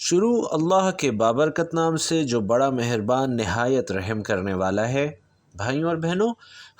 شروع اللہ کے بابرکت نام سے جو بڑا مہربان نہایت رحم کرنے والا ہے۔ بھائیوں اور بہنوں،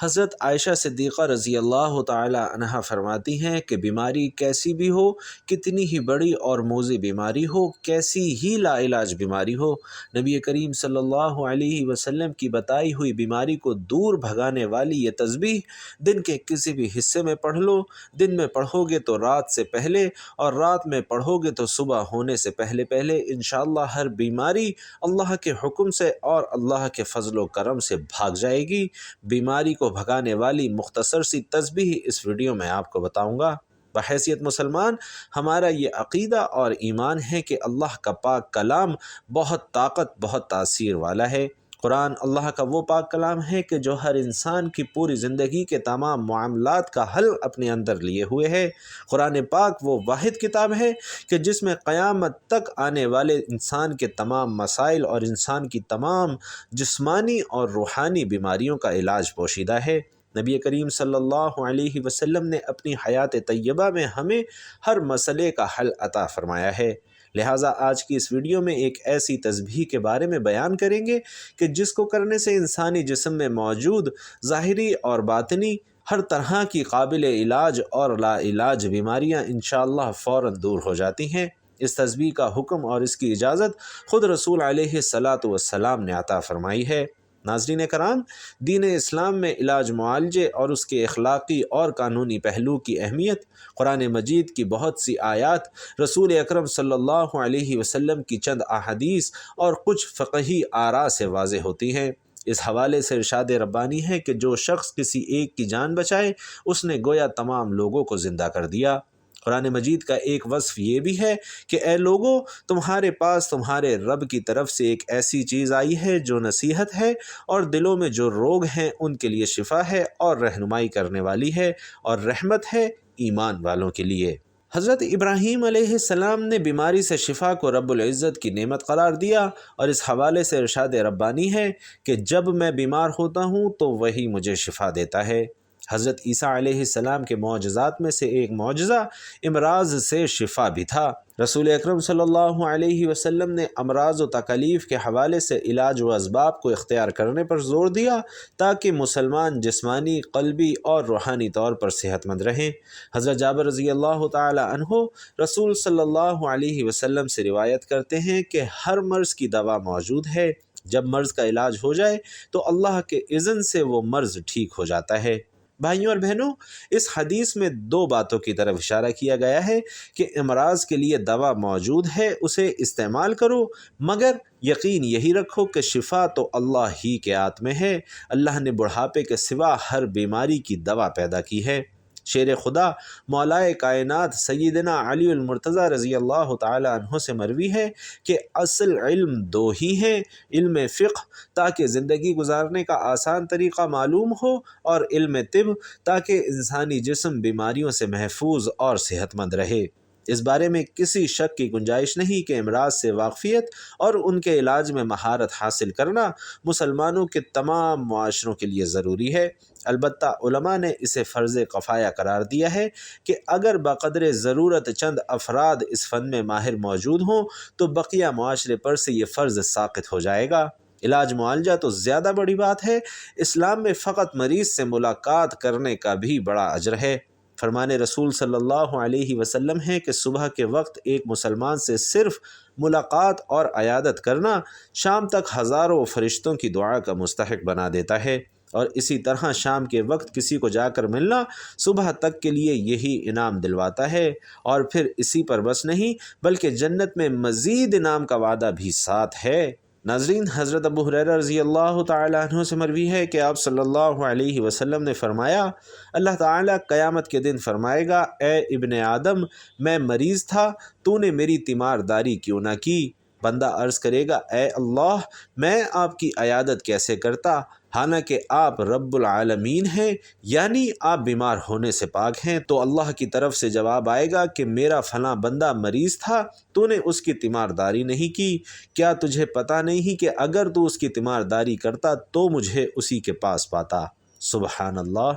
حضرت عائشہ صدیقہ رضی اللہ تعالی عنہا فرماتی ہیں کہ بیماری کیسی بھی ہو، کتنی ہی بڑی اور موذی بیماری ہو، کیسی ہی لا علاج بیماری ہو، نبی کریم صلی اللہ علیہ وسلم کی بتائی ہوئی بیماری کو دور بھگانے والی یہ تسبیح دن کے کسی بھی حصے میں پڑھ لو۔ دن میں پڑھو گے تو رات سے پہلے، اور رات میں پڑھو گے تو صبح ہونے سے پہلے پہلے انشاءاللہ ہر بیماری اللہ کے حکم سے اور اللہ کے فضل و کرم سے بھاگ جائے گی۔ بیماری کو بھگانے والی مختصر سی تسبیح اس ویڈیو میں آپ کو بتاؤں گا۔ بحیثیت مسلمان ہمارا یہ عقیدہ اور ایمان ہے کہ اللہ کا پاک کلام بہت طاقت، بہت تاثیر والا ہے۔ قرآن اللہ کا وہ پاک کلام ہے کہ جو ہر انسان کی پوری زندگی کے تمام معاملات کا حل اپنے اندر لیے ہوئے ہے۔ قرآن پاک وہ واحد کتاب ہے کہ جس میں قیامت تک آنے والے انسان کے تمام مسائل اور انسان کی تمام جسمانی اور روحانی بیماریوں کا علاج پوشیدہ ہے۔ نبی کریم صلی اللہ علیہ وسلم نے اپنی حیات طیبہ میں ہمیں ہر مسئلے کا حل عطا فرمایا ہے۔ لہٰذا آج کی اس ویڈیو میں ایک ایسی تسبیح کے بارے میں بیان کریں گے کہ جس کو کرنے سے انسانی جسم میں موجود ظاہری اور باطنی ہر طرح کی قابل علاج اور لا علاج بیماریاں انشاءاللہ فوراً دور ہو جاتی ہیں۔ اس تسبیح کا حکم اور اس کی اجازت خود رسول علیہ الصلاۃ والسلام نے عطا فرمائی ہے۔ ناظرین کرام، دین اسلام میں علاج معالجے اور اس کے اخلاقی اور قانونی پہلو کی اہمیت قرآن مجید کی بہت سی آیات، رسول اکرم صلی اللہ علیہ وسلم کی چند احادیث اور کچھ فقہی آراء سے واضح ہوتی ہیں۔ اس حوالے سے ارشاد ربانی ہے کہ جو شخص کسی ایک کی جان بچائے اس نے گویا تمام لوگوں کو زندہ کر دیا۔ قرآن مجید کا ایک وصف یہ بھی ہے کہ اے لوگو، تمہارے پاس تمہارے رب کی طرف سے ایک ایسی چیز آئی ہے جو نصیحت ہے اور دلوں میں جو روگ ہیں ان کے لیے شفا ہے اور رہنمائی کرنے والی ہے اور رحمت ہے ایمان والوں کے لیے۔ حضرت ابراہیم علیہ السلام نے بیماری سے شفا کو رب العزت کی نعمت قرار دیا، اور اس حوالے سے ارشاد ربانی ہے کہ جب میں بیمار ہوتا ہوں تو وہی مجھے شفا دیتا ہے۔ حضرت عیسیٰ علیہ السلام کے معجزات میں سے ایک معجزہ امراض سے شفا بھی تھا۔ رسول اکرم صلی اللہ علیہ وسلم نے امراض و تکالیف کے حوالے سے علاج و اسباب کو اختیار کرنے پر زور دیا تاکہ مسلمان جسمانی، قلبی اور روحانی طور پر صحت مند رہیں۔ حضرت جابر رضی اللہ تعالی عنہ رسول صلی اللہ علیہ وسلم سے روایت کرتے ہیں کہ ہر مرض کی دوا موجود ہے۔ جب مرض کا علاج ہو جائے تو اللہ کے اذن سے وہ مرض ٹھیک ہو جاتا ہے۔ بھائیوں اور بہنوں، اس حدیث میں دو باتوں کی طرف اشارہ کیا گیا ہے کہ امراض کے لیے دوا موجود ہے، اسے استعمال کرو، مگر یقین یہی رکھو کہ شفا تو اللہ ہی کے ہاتھ میں ہے۔ اللہ نے بڑھاپے کے سوا ہر بیماری کی دوا پیدا کی ہے۔ شیر خدا مولائے کائنات سیدنا علی المرتضیٰ رضی اللہ تعالی عنہ سے مروی ہے کہ اصل علم دو ہی ہیں، علم فقہ تاکہ زندگی گزارنے کا آسان طریقہ معلوم ہو، اور علم طب تاکہ انسانی جسم بیماریوں سے محفوظ اور صحت مند رہے۔ اس بارے میں کسی شک کی گنجائش نہیں کہ امراض سے واقفیت اور ان کے علاج میں مہارت حاصل کرنا مسلمانوں کے تمام معاشروں کے لیے ضروری ہے۔ البتہ علماء نے اسے فرض کفایہ قرار دیا ہے کہ اگر بقدر ضرورت چند افراد اس فن میں ماہر موجود ہوں تو بقیہ معاشرے پر سے یہ فرض ساقط ہو جائے گا۔ علاج معالجہ تو زیادہ بڑی بات ہے، اسلام میں فقط مریض سے ملاقات کرنے کا بھی بڑا اجر ہے۔ فرمان رسول صلی اللہ علیہ وسلم ہے کہ صبح کے وقت ایک مسلمان سے صرف ملاقات اور عیادت کرنا شام تک ہزاروں فرشتوں کی دعا کا مستحق بنا دیتا ہے، اور اسی طرح شام کے وقت کسی کو جا کر ملنا صبح تک کے لیے یہی انعام دلواتا ہے، اور پھر اسی پر بس نہیں بلکہ جنت میں مزید انعام کا وعدہ بھی ساتھ ہے۔ ناظرین، حضرت ابو ہریرہ رضی اللہ تعالی عنہ سے مروی ہے کہ آپ صلی اللہ علیہ وسلم نے فرمایا، اللہ تعالیٰ قیامت کے دن فرمائے گا، اے ابن آدم، میں مریض تھا، تو نے میری تیمارداری کیوں نہ کی؟ بندہ عرض کرے گا، اے اللہ، میں آپ کی عیادت کیسے کرتا، حالانکہ آپ رب العالمین ہیں، یعنی آپ بیمار ہونے سے پاک ہیں۔ تو اللہ کی طرف سے جواب آئے گا کہ میرا فلاں بندہ مریض تھا، تو نے اس کی تیمارداری نہیں کی، کیا تجھے پتہ نہیں کہ اگر تو اس کی تیمارداری کرتا تو مجھے اسی کے پاس پاتا؟ سبحان اللہ۔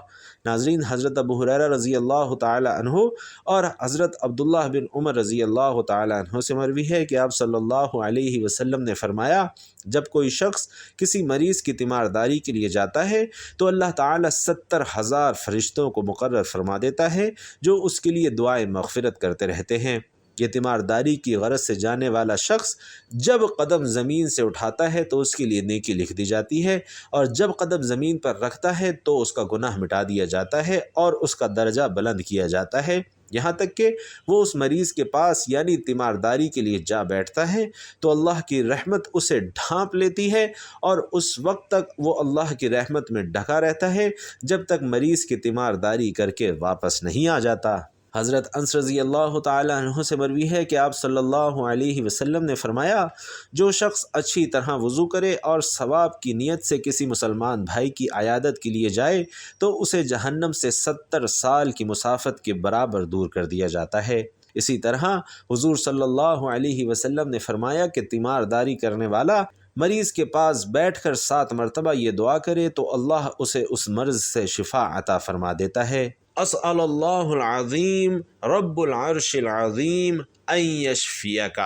ناظرین، حضرت ابو ہریرہ رضی اللہ تعالی عنہ اور حضرت عبداللہ بن عمر رضی اللہ تعالی عنہ سے مروی ہے کہ آپ صلی اللہ علیہ وسلم نے فرمایا، جب کوئی شخص کسی مریض کی تیمارداری کے لیے جاتا ہے تو اللہ تعالی 70,000 فرشتوں کو مقرر فرما دیتا ہے جو اس کے لیے دعائیں مغفرت کرتے رہتے ہیں۔ یہ تیمارداری کی غرض سے جانے والا شخص جب قدم زمین سے اٹھاتا ہے تو اس کے لیے نیکی لکھ دی جاتی ہے، اور جب قدم زمین پر رکھتا ہے تو اس کا گناہ مٹا دیا جاتا ہے اور اس کا درجہ بلند کیا جاتا ہے، یہاں تک کہ وہ اس مریض کے پاس یعنی تیمارداری کے لیے جا بیٹھتا ہے تو اللہ کی رحمت اسے ڈھانپ لیتی ہے، اور اس وقت تک وہ اللہ کی رحمت میں ڈھکا رہتا ہے جب تک مریض کی تیمارداری کر کے واپس نہیں آ جاتا۔ حضرت انس رضی اللہ تعالی عنہ سے مروی ہے کہ آپ صلی اللہ علیہ وسلم نے فرمایا، جو شخص اچھی طرح وضو کرے اور ثواب کی نیت سے کسی مسلمان بھائی کی عیادت کے لیے جائے تو اسے جہنم سے 70 سال کی مسافت کے برابر دور کر دیا جاتا ہے۔ اسی طرح حضور صلی اللہ علیہ وسلم نے فرمایا کہ تیمارداری کرنے والا مریض کے پاس بیٹھ کر 7 مرتبہ یہ دعا کرے تو اللہ اسے اس مرض سے شفا عطا فرما دیتا ہے۔ اسأل اللہ العظیم رب العرش العظیم ان یشفیک۔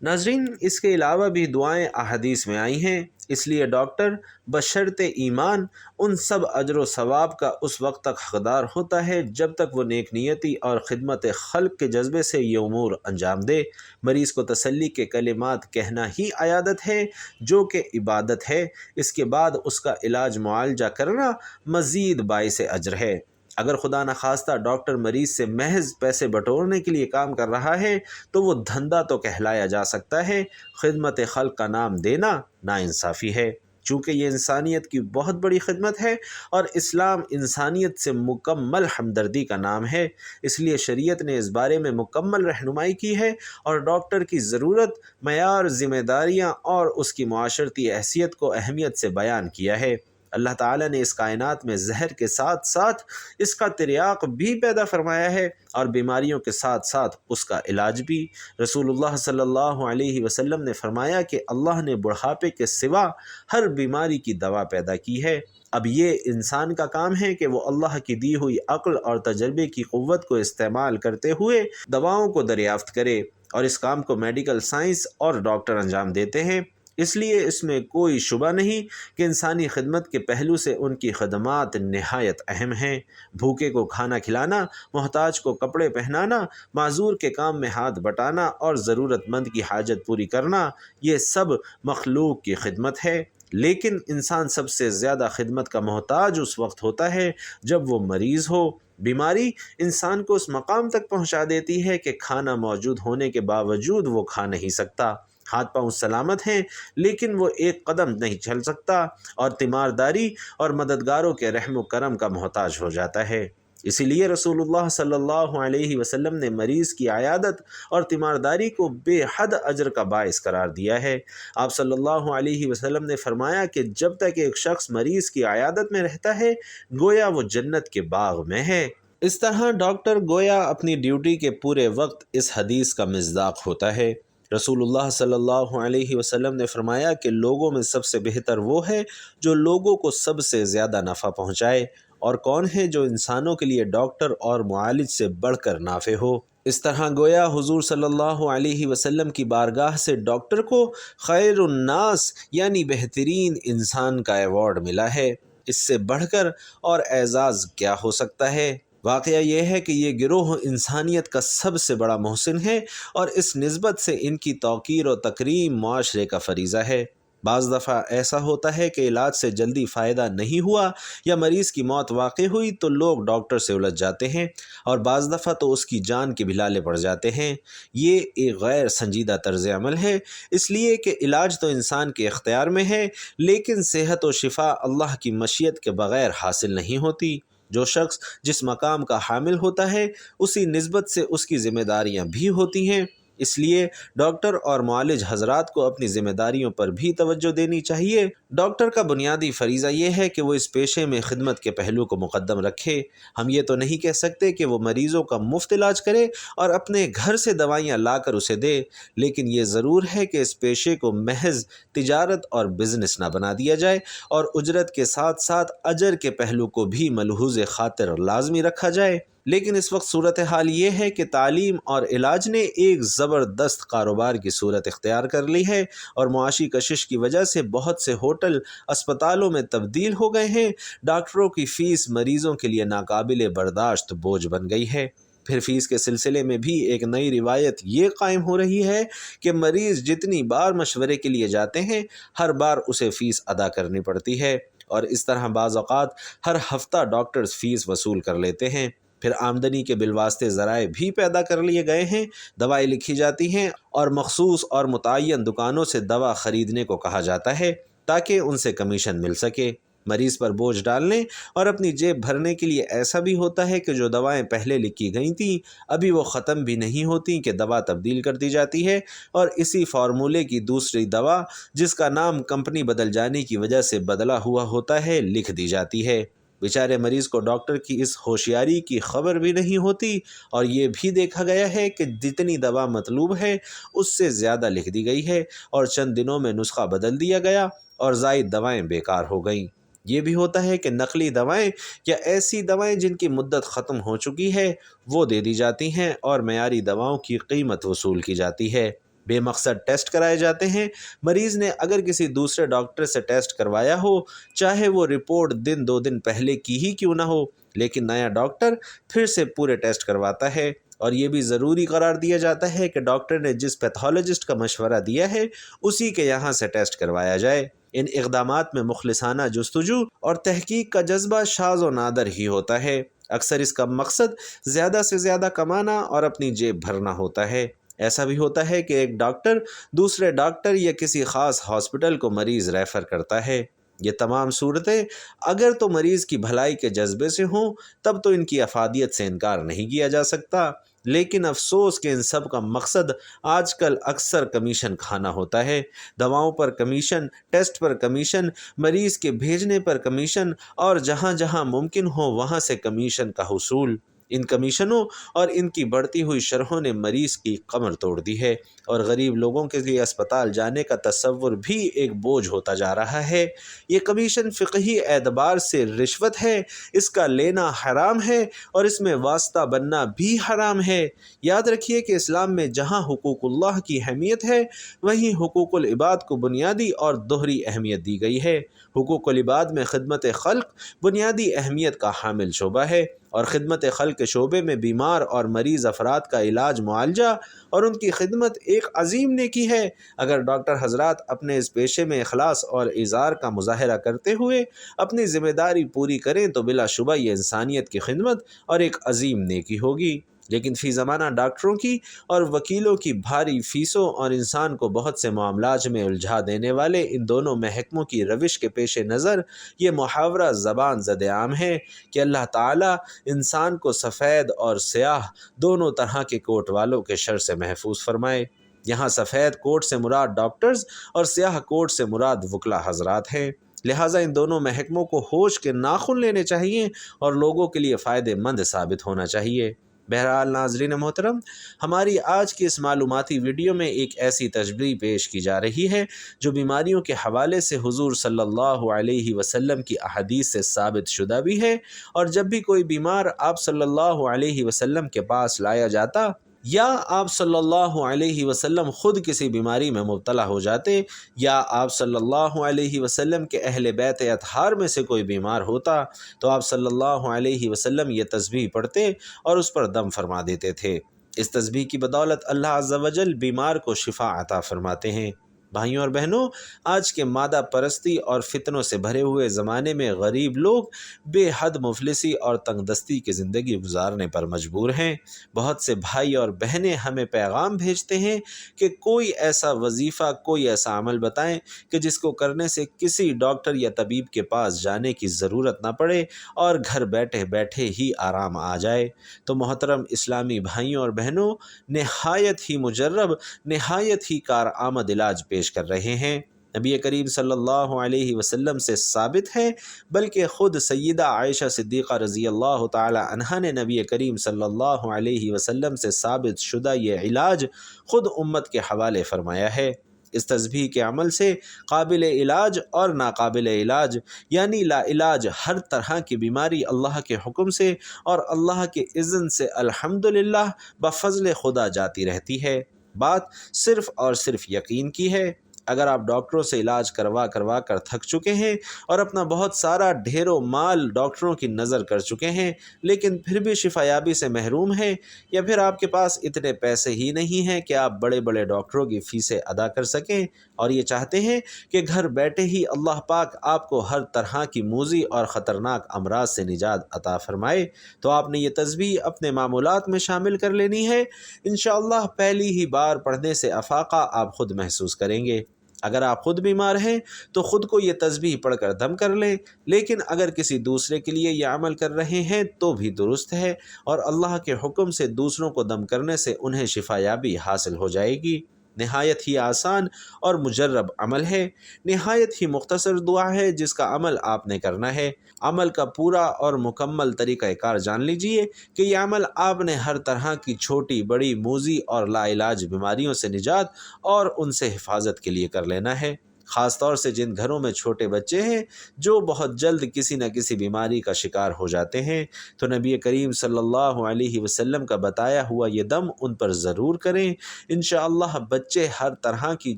ناظرین، اس کے علاوہ بھی دعائیں احادیث میں آئی ہیں، اس لیے ڈاکٹر بشرط ایمان ان سب اجر و ثواب کا اس وقت تک حقدار ہوتا ہے جب تک وہ نیک نیتی اور خدمت خلق کے جذبے سے یہ امور انجام دے۔ مریض کو تسلی کے کلمات کہنا ہی عیادت ہے جو کہ عبادت ہے، اس کے بعد اس کا علاج معالجہ کرنا مزید باعث اجر ہے۔ اگر خدا نخواستہ ڈاکٹر مریض سے محض پیسے بٹورنے کے لیے کام کر رہا ہے تو وہ دھندا تو کہلایا جا سکتا ہے، خدمت خلق کا نام دینا ناانصافی ہے۔ چونکہ یہ انسانیت کی بہت بڑی خدمت ہے اور اسلام انسانیت سے مکمل ہمدردی کا نام ہے، اس لیے شریعت نے اس بارے میں مکمل رہنمائی کی ہے اور ڈاکٹر کی ضرورت، معیار، ذمہ داریاں اور اس کی معاشرتی حیثیت کو اہمیت سے بیان کیا ہے۔ اللہ تعالیٰ نے اس کائنات میں زہر کے ساتھ ساتھ اس کا تریاق بھی پیدا فرمایا ہے اور بیماریوں کے ساتھ ساتھ اس کا علاج بھی۔ رسول اللہ صلی اللہ علیہ وسلم نے فرمایا کہ اللہ نے بڑھاپے کے سوا ہر بیماری کی دوا پیدا کی ہے۔ اب یہ انسان کا کام ہے کہ وہ اللہ کی دی ہوئی عقل اور تجربے کی قوت کو استعمال کرتے ہوئے دواؤں کو دریافت کرے، اور اس کام کو میڈیکل سائنس اور ڈاکٹر انجام دیتے ہیں۔ اس لیے اس میں کوئی شبہ نہیں کہ انسانی خدمت کے پہلو سے ان کی خدمات نہایت اہم ہیں۔ بھوکے کو کھانا کھلانا، محتاج کو کپڑے پہنانا، معذور کے کام میں ہاتھ بٹانا اور ضرورت مند کی حاجت پوری کرنا، یہ سب مخلوق کی خدمت ہے۔ لیکن انسان سب سے زیادہ خدمت کا محتاج اس وقت ہوتا ہے جب وہ مریض ہو۔ بیماری انسان کو اس مقام تک پہنچا دیتی ہے کہ کھانا موجود ہونے کے باوجود وہ کھا نہیں سکتا، ہاتھ پاؤں سلامت ہیں لیکن وہ ایک قدم نہیں چل سکتا، اور تیمارداری اور مددگاروں کے رحم و کرم کا محتاج ہو جاتا ہے۔ اسی لیے رسول اللہ صلی اللہ علیہ وسلم نے مریض کی عیادت اور تیمارداری کو بے حد اجر کا باعث قرار دیا ہے۔ آپ صلی اللہ علیہ وسلم نے فرمایا کہ جب تک ایک شخص مریض کی عیادت میں رہتا ہے گویا وہ جنت کے باغ میں ہے۔ اس طرح ڈاکٹر گویا اپنی ڈیوٹی کے پورے وقت اس حدیث کا مصداق ہوتا ہے۔ رسول اللہ صلی اللہ علیہ وسلم نے فرمایا کہ لوگوں میں سب سے بہتر وہ ہے جو لوگوں کو سب سے زیادہ نفع پہنچائے، اور کون ہے جو انسانوں کے لیے ڈاکٹر اور معالج سے بڑھ کر نافع ہو۔ اس طرح گویا حضور صلی اللہ علیہ وسلم کی بارگاہ سے ڈاکٹر کو خیر الناس یعنی بہترین انسان کا ایوارڈ ملا ہے۔ اس سے بڑھ کر اور اعزاز کیا ہو سکتا ہے؟ واقعہ یہ ہے کہ یہ گروہ انسانیت کا سب سے بڑا محسن ہے، اور اس نسبت سے ان کی توقیر و تکریم معاشرے کا فریضہ ہے۔ بعض دفعہ ایسا ہوتا ہے کہ علاج سے جلدی فائدہ نہیں ہوا یا مریض کی موت واقع ہوئی تو لوگ ڈاکٹر سے الجھ جاتے ہیں، اور بعض دفعہ تو اس کی جان کے بھی لالے پڑ جاتے ہیں۔ یہ ایک غیر سنجیدہ طرز عمل ہے، اس لیے کہ علاج تو انسان کے اختیار میں ہے، لیکن صحت و شفا اللہ کی مشیت کے بغیر حاصل نہیں ہوتی۔ جو شخص جس مقام کا حامل ہوتا ہے اسی نسبت سے اس کی ذمہ داریاں بھی ہوتی ہیں۔ اس لیے ڈاکٹر اور معالج حضرات کو اپنی ذمہ داریوں پر بھی توجہ دینی چاہیے۔ ڈاکٹر کا بنیادی فریضہ یہ ہے کہ وہ اس پیشے میں خدمت کے پہلو کو مقدم رکھے۔ ہم یہ تو نہیں کہہ سکتے کہ وہ مریضوں کا مفت علاج کرے اور اپنے گھر سے دوائیاں لا کر اسے دے، لیکن یہ ضرور ہے کہ اس پیشے کو محض تجارت اور بزنس نہ بنا دیا جائے اور اجرت کے ساتھ ساتھ اجر کے پہلو کو بھی ملحوظ خاطر لازمی رکھا جائے۔ لیکن اس وقت صورتحال یہ ہے کہ تعلیم اور علاج نے ایک زبردست کاروبار کی صورت اختیار کر لی ہے اور معاشی کشش کی وجہ سے بہت سے ہوٹل اسپتالوں میں تبدیل ہو گئے ہیں۔ ڈاکٹروں کی فیس مریضوں کے لیے ناقابل برداشت بوجھ بن گئی ہے۔ پھر فیس کے سلسلے میں بھی ایک نئی روایت یہ قائم ہو رہی ہے کہ مریض جتنی بار مشورے کے لیے جاتے ہیں ہر بار اسے فیس ادا کرنی پڑتی ہے، اور اس طرح بعض اوقات ہر ہفتہ ڈاکٹرز فیس وصول کر لیتے ہیں۔ پھر آمدنی کے بالواسطے ذرائع بھی پیدا کر لیے گئے ہیں۔ دوائیں لکھی جاتی ہیں اور مخصوص اور متعین دکانوں سے دوا خریدنے کو کہا جاتا ہے تاکہ ان سے کمیشن مل سکے۔ مریض پر بوجھ ڈالنے اور اپنی جیب بھرنے کے لیے ایسا بھی ہوتا ہے کہ جو دوائیں پہلے لکھی گئی تھیں ابھی وہ ختم بھی نہیں ہوتی کہ دوا تبدیل کر دی جاتی ہے اور اسی فارمولے کی دوسری دوا جس کا نام کمپنی بدل جانے کی وجہ سے بدلا ہوا ہوتا ہے لکھ دی جاتی ہے۔ بیچارے مریض کو ڈاکٹر کی اس ہوشیاری کی خبر بھی نہیں ہوتی، اور یہ بھی دیکھا گیا ہے کہ جتنی دوا مطلوب ہے اس سے زیادہ لکھ دی گئی ہے اور چند دنوں میں نسخہ بدل دیا گیا اور زائد دوائیں بیکار ہو گئیں۔ یہ بھی ہوتا ہے کہ نقلی دوائیں یا ایسی دوائیں جن کی مدت ختم ہو چکی ہے وہ دے دی جاتی ہیں اور معیاری دواؤں کی قیمت وصول کی جاتی ہے۔ بے مقصد ٹیسٹ کرائے جاتے ہیں۔ مریض نے اگر کسی دوسرے ڈاکٹر سے ٹیسٹ کروایا ہو، چاہے وہ رپورٹ دن دو دن پہلے کی ہی کیوں نہ ہو، لیکن نیا ڈاکٹر پھر سے پورے ٹیسٹ کرواتا ہے، اور یہ بھی ضروری قرار دیا جاتا ہے کہ ڈاکٹر نے جس پیتھولوجسٹ کا مشورہ دیا ہے اسی کے یہاں سے ٹیسٹ کروایا جائے۔ ان اقدامات میں مخلصانہ جستجو اور تحقیق کا جذبہ شاذ و نادر ہی ہوتا ہے۔ اکثر اس کا مقصد زیادہ سے زیادہ کمانا اور اپنی جیب بھرنا ہوتا ہے۔ ایسا بھی ہوتا ہے کہ ایک ڈاکٹر دوسرے ڈاکٹر یا کسی خاص ہاسپٹل کو مریض ریفر کرتا ہے۔ یہ تمام صورتیں اگر تو مریض کی بھلائی کے جذبے سے ہوں تب تو ان کی افادیت سے انکار نہیں کیا جا سکتا، لیکن افسوس کہ ان سب کا مقصد آج کل اکثر کمیشن کھانا ہوتا ہے۔ دواؤں پر کمیشن، ٹیسٹ پر کمیشن، مریض کے بھیجنے پر کمیشن، اور جہاں جہاں ممکن ہو وہاں سے کمیشن کا حصول۔ ان کمیشنوں اور ان کی بڑھتی ہوئی شرحوں نے مریض کی کمر توڑ دی ہے، اور غریب لوگوں کے لیے اسپتال جانے کا تصور بھی ایک بوجھ ہوتا جا رہا ہے۔ یہ کمیشن فقہی اعتبار سے رشوت ہے، اس کا لینا حرام ہے اور اس میں واسطہ بننا بھی حرام ہے۔ یاد رکھیے کہ اسلام میں جہاں حقوق اللہ کی اہمیت ہے وہیں حقوق العباد کو بنیادی اور دوہری اہمیت دی گئی ہے۔ حقوق العباد میں خدمت خلق بنیادی اہمیت کا حامل شعبہ ہے، اور خدمت خلق کے شعبے میں بیمار اور مریض افراد کا علاج، معالجہ اور ان کی خدمت ایک عظیم نیکی ہے۔ اگر ڈاکٹر حضرات اپنے اس پیشے میں اخلاص اور اظہار کا مظاہرہ کرتے ہوئے اپنی ذمہ داری پوری کریں تو بلا شبہ یہ انسانیت کی خدمت اور ایک عظیم نیکی ہوگی۔ لیکن فی زمانہ ڈاکٹروں کی اور وکیلوں کی بھاری فیسوں اور انسان کو بہت سے معاملات میں الجھا دینے والے ان دونوں محکموں کی روش کے پیش نظر یہ محاورہ زبان زد عام ہے کہ اللہ تعالیٰ انسان کو سفید اور سیاہ دونوں طرح کے کوٹ والوں کے شر سے محفوظ فرمائے۔ یہاں سفید کوٹ سے مراد ڈاکٹرز اور سیاہ کوٹ سے مراد وکلا حضرات ہیں، لہٰذا ان دونوں محکموں کو ہوش کے ناخن لینے چاہیے اور لوگوں کے لیے فائدہ مند ثابت ہونا چاہیے۔ بہرحال ناظرین محترم، ہماری آج کی اس معلوماتی ویڈیو میں ایک ایسی تشریح پیش کی جا رہی ہے جو بیماریوں کے حوالے سے حضور صلی اللہ علیہ وسلم کی احادیث سے ثابت شدہ بھی ہے، اور جب بھی کوئی بیمار آپ صلی اللہ علیہ وسلم کے پاس لایا جاتا یا آپ صلی اللہ علیہ وسلم خود کسی بیماری میں مبتلا ہو جاتے یا آپ صلی اللہ علیہ وسلم کے اہل بیت اطہار میں سے کوئی بیمار ہوتا تو آپ صلی اللہ علیہ وسلم یہ تسبیح پڑھتے اور اس پر دم فرما دیتے تھے۔ اس تسبیح کی بدولت اللہ عز و جل بیمار کو شفا عطا فرماتے ہیں۔ بھائیوں اور بہنوں، آج کے مادہ پرستی اور فتنوں سے بھرے ہوئے زمانے میں غریب لوگ بے حد مفلسی اور تنگ دستی کی زندگی گزارنے پر مجبور ہیں۔ بہت سے بھائی اور بہنیں ہمیں پیغام بھیجتے ہیں کہ کوئی ایسا وظیفہ، کوئی ایسا عمل بتائیں کہ جس کو کرنے سے کسی ڈاکٹر یا طبیب کے پاس جانے کی ضرورت نہ پڑے اور گھر بیٹھے بیٹھے ہی آرام آ جائے۔ تو محترم اسلامی بھائیوں اور بہنوں، نہایت ہی مجرب، نہایت ہی کارآمد علاج پیش کر رہے ہیں۔ نبی کریم صلی اللہ علیہ وسلم سے ثابت ہے، بلکہ خود سیدہ عائشہ صدیقہ رضی اللہ تعالی عنہا نے نبی کریم صلی اللہ علیہ وسلم سے ثابت شدہ یہ علاج خود امت کے حوالے فرمایا ہے۔ اس تسبیح کے عمل سے قابل علاج اور ناقابل علاج، یعنی لا علاج ہر طرح کی بیماری اللہ کے حکم سے اور اللہ کے اذن سے الحمدللہ بفضل خدا جاتی رہتی ہے۔ بات صرف اور صرف یقین کی ہے۔ اگر آپ ڈاکٹروں سے علاج کروا کر تھک چکے ہیں اور اپنا بہت سارا ڈھیروں مال ڈاکٹروں کی نظر کر چکے ہیں، لیکن پھر بھی شفا یابی سے محروم ہیں، یا پھر آپ کے پاس اتنے پیسے ہی نہیں ہیں کہ آپ بڑے بڑے ڈاکٹروں کی فیسیں ادا کر سکیں، اور یہ چاہتے ہیں کہ گھر بیٹھے ہی اللہ پاک آپ کو ہر طرح کی موذی اور خطرناک امراض سے نجات عطا فرمائے، تو آپ نے یہ تسبیح اپنے معمولات میں شامل کر لینی ہے۔ انشاءاللہ پہلی ہی بار پڑھنے سے افاقہ آپ خود محسوس کریں گے۔ اگر آپ خود بیمار ہیں تو خود کو یہ تسبیح پڑھ کر دم کر لیں، لیکن اگر کسی دوسرے کے لیے یہ عمل کر رہے ہیں تو بھی درست ہے، اور اللہ کے حکم سے دوسروں کو دم کرنے سے انہیں شفا یابی حاصل ہو جائے گی۔ نہایت ہی آسان اور مجرب عمل ہے، نہایت ہی مختصر دعا ہے جس کا عمل آپ نے کرنا ہے۔ عمل کا پورا اور مکمل طریقہ کار جان لیجئے کہ یہ عمل آپ نے ہر طرح کی چھوٹی بڑی موذی اور لا علاج بیماریوں سے نجات اور ان سے حفاظت کے لیے کر لینا ہے۔ خاص طور سے جن گھروں میں چھوٹے بچے ہیں جو بہت جلد کسی نہ کسی بیماری کا شکار ہو جاتے ہیں، تو نبی کریم صلی اللہ علیہ وسلم کا بتایا ہوا یہ دم ان پر ضرور کریں۔ انشاءاللہ بچے ہر طرح کی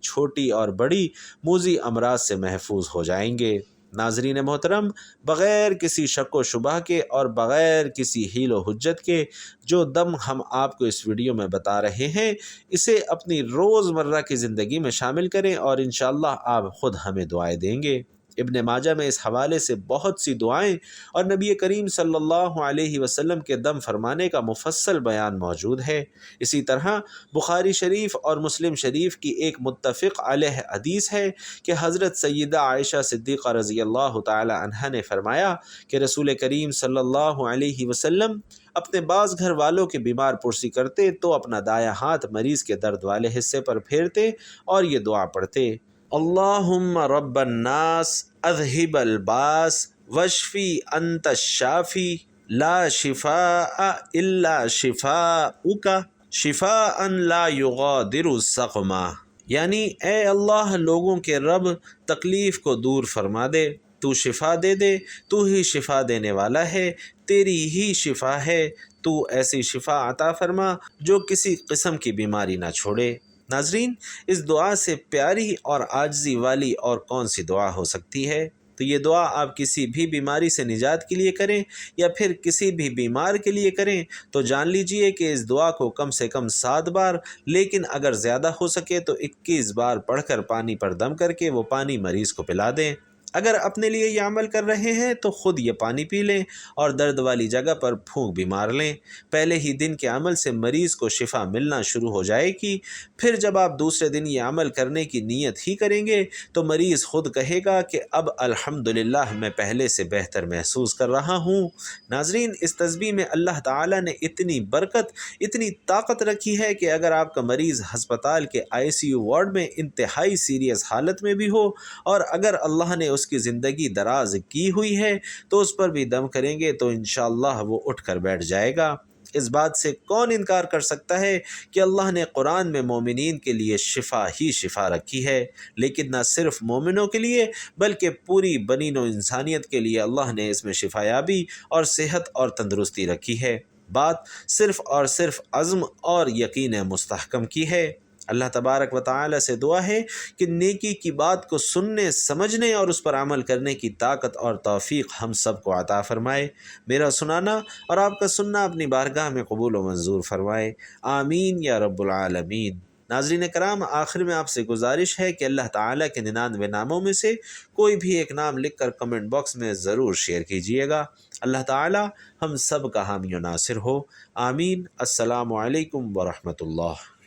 چھوٹی اور بڑی موذی امراض سے محفوظ ہو جائیں گے۔ ناظرین محترم، بغیر کسی شک و شبہ کے اور بغیر کسی حیل و حجت کے جو دم ہم آپ کو اس ویڈیو میں بتا رہے ہیں، اسے اپنی روزمرہ کی زندگی میں شامل کریں اور انشاءاللہ آپ خود ہمیں دعائیں دیں گے۔ ابن ماجہ میں اس حوالے سے بہت سی دعائیں اور نبی کریم صلی اللہ علیہ وسلم کے دم فرمانے کا مفصل بیان موجود ہے۔ اسی طرح بخاری شریف اور مسلم شریف کی ایک متفق علیہ حدیث ہے کہ حضرت سیدہ عائشہ صدیقہ رضی اللہ تعالی عنہا نے فرمایا کہ رسول کریم صلی اللہ علیہ وسلم اپنے بعض گھر والوں کے بیمار پرسی کرتے تو اپنا دایاں ہاتھ مریض کے درد والے حصے پر پھیرتے اور یہ دعا پڑھتے: اللہم رب الناس اذہب الباس واشفی انت الشافی لا شفاء الا شفاؤک شفاء لا یغادر سقما، یعنی اے اللہ لوگوں کے رب، تکلیف کو دور فرما دے، تو شفا دے دے، تو ہی شفا دینے والا ہے، تیری ہی شفا ہے، تو ایسی شفا عطا فرما جو کسی قسم کی بیماری نہ چھوڑے۔ ناظرین، اس دعا سے پیاری اور عاجزی والی اور کون سی دعا ہو سکتی ہے؟ تو یہ دعا آپ کسی بھی بیماری سے نجات کے لیے کریں یا پھر کسی بھی بیمار کے لیے کریں تو جان لیجئے کہ اس دعا کو کم سے کم 7 بار، لیکن اگر زیادہ ہو سکے تو 21 بار پڑھ کر پانی پر دم کر کے وہ پانی مریض کو پلا دیں۔ اگر اپنے لیے یہ عمل کر رہے ہیں تو خود یہ پانی پی لیں اور درد والی جگہ پر پھونک بھی مار لیں۔ پہلے ہی دن کے عمل سے مریض کو شفا ملنا شروع ہو جائے گی۔ پھر جب آپ دوسرے دن یہ عمل کرنے کی نیت ہی کریں گے تو مریض خود کہے گا کہ اب الحمدللہ میں پہلے سے بہتر محسوس کر رہا ہوں۔ ناظرین، اس تسبیح میں اللہ تعالیٰ نے اتنی برکت، اتنی طاقت رکھی ہے کہ اگر آپ کا مریض ہسپتال کے ICU وارڈ میں انتہائی سیریس حالت میں بھی ہو اور اگر اللہ نے اس کی زندگی دراز کی ہوئی ہے تو اس پر بھی دم کریں گے تو انشاءاللہ وہ اٹھ کر بیٹھ جائے گا۔ اس بات سے کون انکار کر سکتا ہے کہ اللہ نے قرآن میں مومنین کے لیے شفا ہی شفا رکھی ہے، لیکن نہ صرف مومنوں کے لیے بلکہ پوری بنی نوع انسانیت کے لیے اللہ نے اس میں شفا یابی اور صحت اور تندرستی رکھی ہے۔ بات صرف اور صرف عزم اور یقین مستحکم کی ہے۔ اللہ تبارک و تعالی سے دعا ہے کہ نیکی کی بات کو سننے، سمجھنے اور اس پر عمل کرنے کی طاقت اور توفیق ہم سب کو عطا فرمائے۔ میرا سنانا اور آپ کا سننا اپنی بارگاہ میں قبول و منظور فرمائے۔ آمین یا رب العالمین۔ ناظرین کرام، آخر میں آپ سے گزارش ہے کہ اللہ تعالیٰ کے 99 ناموں میں سے کوئی بھی ایک نام لکھ کر کمنٹ باکس میں ضرور شیئر کیجیے گا۔ اللہ تعالیٰ ہم سب کا حامی و ناصر ہو، آمین۔ السلام علیکم ورحمۃ اللہ۔